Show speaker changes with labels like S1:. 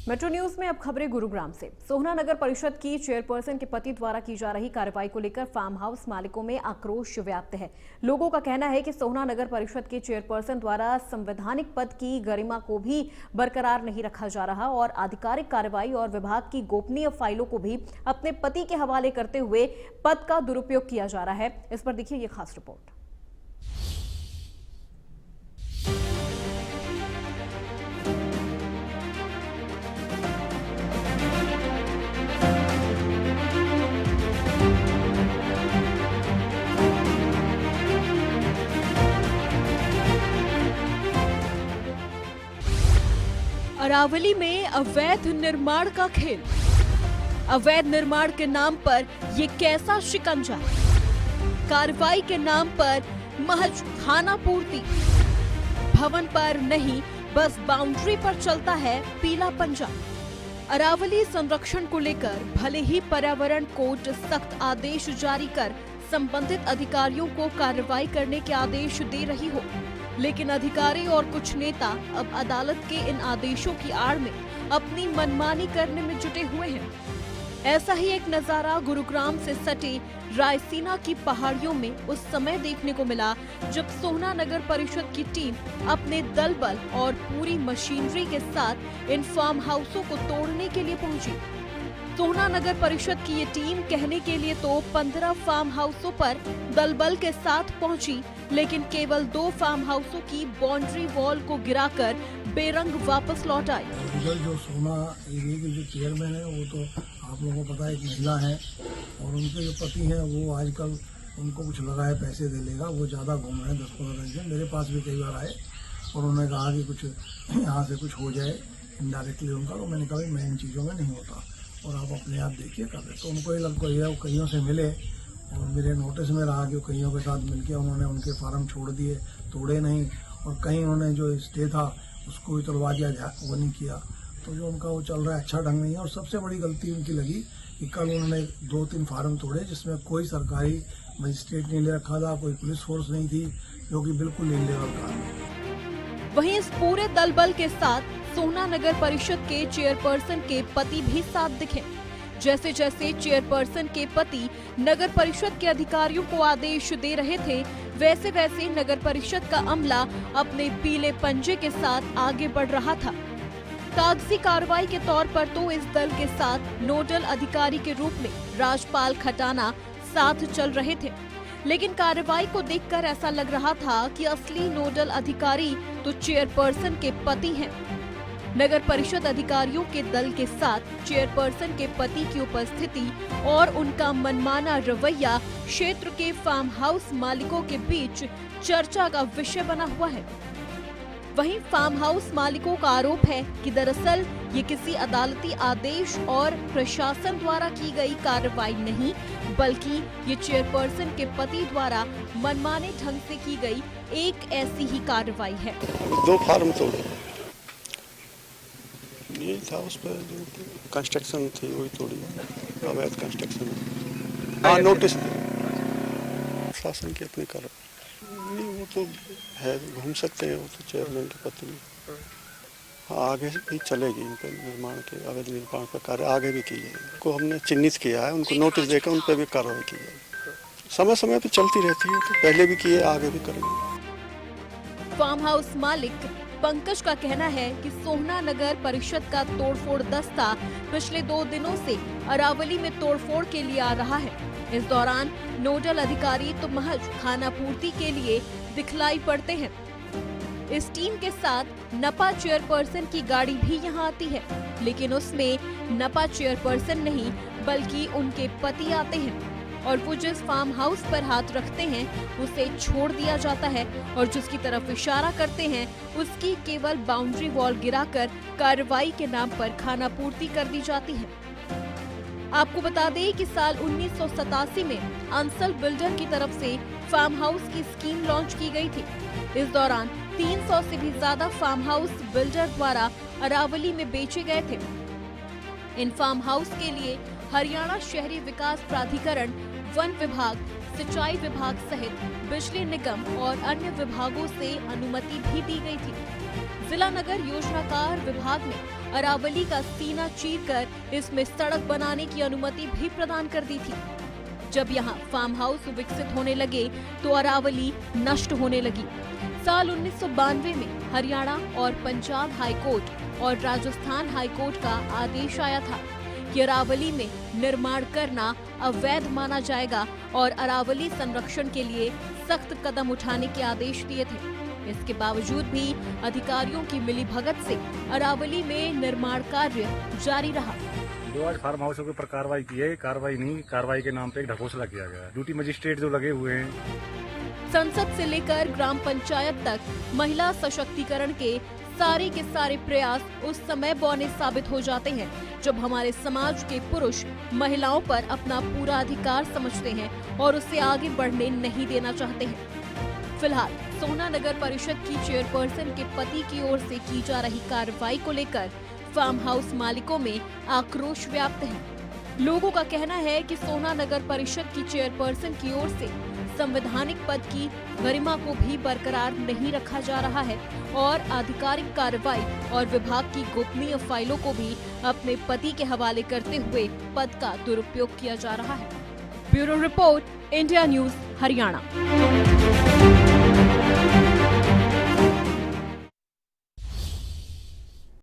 S1: Metro news में अब खबरें गुरुग्राम से। सोहना नगर परिषद की चेयरपर्सन के पति द्वारा की जा रही कार्रवाई को लेकर फार्म हाउस मालिकों में आक्रोश व्याप्त है। लोगों का कहना है कि सोहना नगर परिषद के चेयरपर्सन द्वारा संवैधानिक पद की गरिमा को भी बरकरार नहीं रखा जा रहा और आधिकारिक कार्रवाई और विभाग की गोपनीय फाइलों को भी अपने पति के हवाले करते हुए पद का दुरुपयोग किया जा रहा है। इस पर देखिए ये खास रिपोर्ट।
S2: अरावली में अवैध निर्माण का खेल। अवैध निर्माण के नाम पर ये कैसा शिकंजा? कार्रवाई के नाम पर महज खाना पूर्ति। भवन पर नहीं, बस बाउंड्री पर चलता है पीला पंजा। अरावली संरक्षण को लेकर भले ही पर्यावरण कोर्ट सख्त आदेश जारी कर संबंधित अधिकारियों को कार्रवाई करने के आदेश दे रही हो, लेकिन अधिकारी और कुछ नेता अब अदालत के इन आदेशों की आड़ में अपनी मनमानी करने में जुटे हुए हैं। ऐसा ही एक नजारा गुरुग्राम से सटे रायसीना की पहाड़ियों में उस समय देखने को मिला जब सोहना नगर परिषद की टीम अपने दल बल और पूरी मशीनरी के साथ इन फार्म हाउसों को तोड़ने के लिए पहुंची। सोहना नगर परिषद की ये टीम कहने के लिए तो 15 फार्म हाउसों पर दल बल के साथ पहुंची, लेकिन केवल 2 फार्म हाउसों की बाउंड्री वॉल को गिराकर बेरंग वापस लौट आई।
S3: उधर जो सोहना एरिया के जो चेयरमैन है वो तो आप लोगों को पता है एक महिला है और उनके जो पति हैं वो आजकल उनको कुछ लगा है पैसे दे लेगा, वो ज़्यादा घूम रहे हैं 10-15 दिन से। मेरे पास भी कई बार आए और उन्होंने कहा कि कुछ यहाँ से कुछ हो जाए इनडायरेक्टली उनका, तो मैंने कहा मैं इन चीज़ों में नहीं होता और आप अपने आप देखिए कर रहे। तो उनको ये लगता है वो कईयों से मिले और मेरे नोटिस में रहा कि कईयों के साथ मिलके उन्होंने उनके फार्म छोड़ दिए, तोड़े नहीं, और कहीं उन्होंने जो स्टे था उसको भी तोड़वा दिया, वो नहीं किया। तो जो उनका वो चल रहा है अच्छा ढंग नहीं है। और सबसे बड़ी गलती उनकी लगी कि कल उन्होंने 2-3 फार्म तोड़े जिसमें कोई सरकारी मजिस्ट्रेट नहीं ले रखा था, कोई पुलिस फोर्स नहीं थी, जो कि बिल्कुल इल्लीगल काम है।
S2: वहीं इस पूरे दल बल के साथ सोहना नगर परिषद के चेयरपर्सन के पति भी साथ दिखे। जैसे जैसे चेयरपर्सन के पति नगर परिषद के अधिकारियों को आदेश दे रहे थे, वैसे वैसे नगर परिषद का अमला अपने पीले पंजे के साथ आगे बढ़ रहा था। कागजी कार्रवाई के तौर पर तो इस दल के साथ नोडल अधिकारी के रूप में राजपाल खटाना साथ चल रहे थे, लेकिन कार्रवाई को देखकर ऐसा लग रहा था कि असली नोडल अधिकारी तो चेयरपर्सन के पति हैं। नगर परिषद अधिकारियों के दल के साथ चेयरपर्सन के पति की उपस्थिति और उनका मनमाना रवैया क्षेत्र के फार्म हाउस मालिकों के बीच चर्चा का विषय बना हुआ है। वहीं फार्म हाउस मालिकों का आरोप है कि दरअसल ये किसी अदालती आदेश और प्रशासन द्वारा की गई कार्रवाई नहीं, बल्कि ये चेयरपर्सन के पति द्वारा मनमाने ढंग से की गई एक ऐसी ही कार्रवाई है।
S4: 2 फार्म तोड़े, ये था उस पर जो कंस्ट्रक्शन थी वही तोड़ी, अवैध कंस्ट्रक्शन। हाँ, नोटिस शासन की अपनी कार्रवाई नहीं, वो तो है, घूम सकते हैं, वो तो चेयरमैन के पति। हाँ, आगे भी चलेगी इन पर निर्माण के अवैध निर्माण का कार्य आगे भी की जाएगी। को हमने चिन्हित किया है, उनको नोटिस देकर उन पर भी कार्रवाई की जाएगी। समय समय पर चलती रहती है, तो पहले भी किए, आगे भी करेंगे।
S2: फार्म हाउस मालिक पंकज का कहना है कि सोहना नगर परिषद का तोड़फोड़ दस्ता पिछले 2 दिनों से अरावली में तोड़फोड़ के लिए आ रहा है। इस दौरान नोडल अधिकारी तो महज खाना पूर्ति के लिए दिखलाई पड़ते हैं। इस टीम के साथ नपा चेयरपर्सन की गाड़ी भी यहां आती है, लेकिन उसमें नपा चेयरपर्सन नहीं बल्कि उनके पति आते हैं और वो जिस फार्म हाउस पर हाथ रखते हैं उसे छोड़ दिया जाता है और जिसकी तरफ इशारा करते हैं उसकी केवल बाउंड्री वॉल गिराकर कार्रवाई के नाम पर खाना पूर्ति कर दी जाती है। आपको बता दें कि साल 1987 में अंसल बिल्डर की तरफ से फार्म हाउस की स्कीम लॉन्च की गई थी। इस दौरान 300 से भी ज्यादा फार्म हाउस बिल्डर द्वारा अरावली में बेचे गए थे। इन फार्म हाउस के लिए हरियाणा शहरी विकास प्राधिकरण, वन विभाग, सिंचाई विभाग सहित बिजली निगम और अन्य विभागों से अनुमति भी दी गई थी। जिला नगर योजनाकार विभाग ने अरावली का सीना चीरकर इसमें सड़क बनाने की अनुमति भी प्रदान कर दी थी। जब यहाँ फार्म हाउस विकसित होने लगे तो अरावली नष्ट होने लगी। साल 1992 में हरियाणा और पंजाब हाईकोर्ट और राजस्थान हाईकोर्ट का आदेश आया था कि अरावली में निर्माण करना अवैध माना जाएगा और अरावली संरक्षण के लिए सख्त कदम उठाने के आदेश दिए थे। इसके बावजूद भी अधिकारियों की मिलीभगत से अरावली में निर्माण कार्य जारी रहा।
S5: जो आज फार्म हाउसों के ऊपर कार्रवाई की है, कार्रवाई के नाम पे एक ढकोसला किया गया है। ड्यूटी मजिस्ट्रेट जो लगे हुए हैं।
S2: संसद से लेकर ग्राम पंचायत तक महिला सशक्तिकरण के सारे प्रयास उस समय बौने साबित हो जाते हैं जब हमारे समाज के पुरुष महिलाओं पर अपना पूरा अधिकार समझते हैं और उसे आगे बढ़ने नहीं देना चाहते हैं। फिलहाल सोहना नगर परिषद की चेयरपर्सन के पति की ओर से की जा रही कार्रवाई को लेकर फार्म हाउस मालिकों में आक्रोश व्याप्त है। लोगों का कहना है कि सोहना नगर परिषद की चेयरपर्सन की ओर से संवैधानिक पद की गरिमा को भी बरकरार नहीं रखा जा रहा है और आधिकारिक कार्रवाई और विभाग की गोपनीय फाइलों को भी अपने पति के हवाले करते हुए पद का दुरुपयोग किया जा रहा है। Bureau report, India news, Haryana.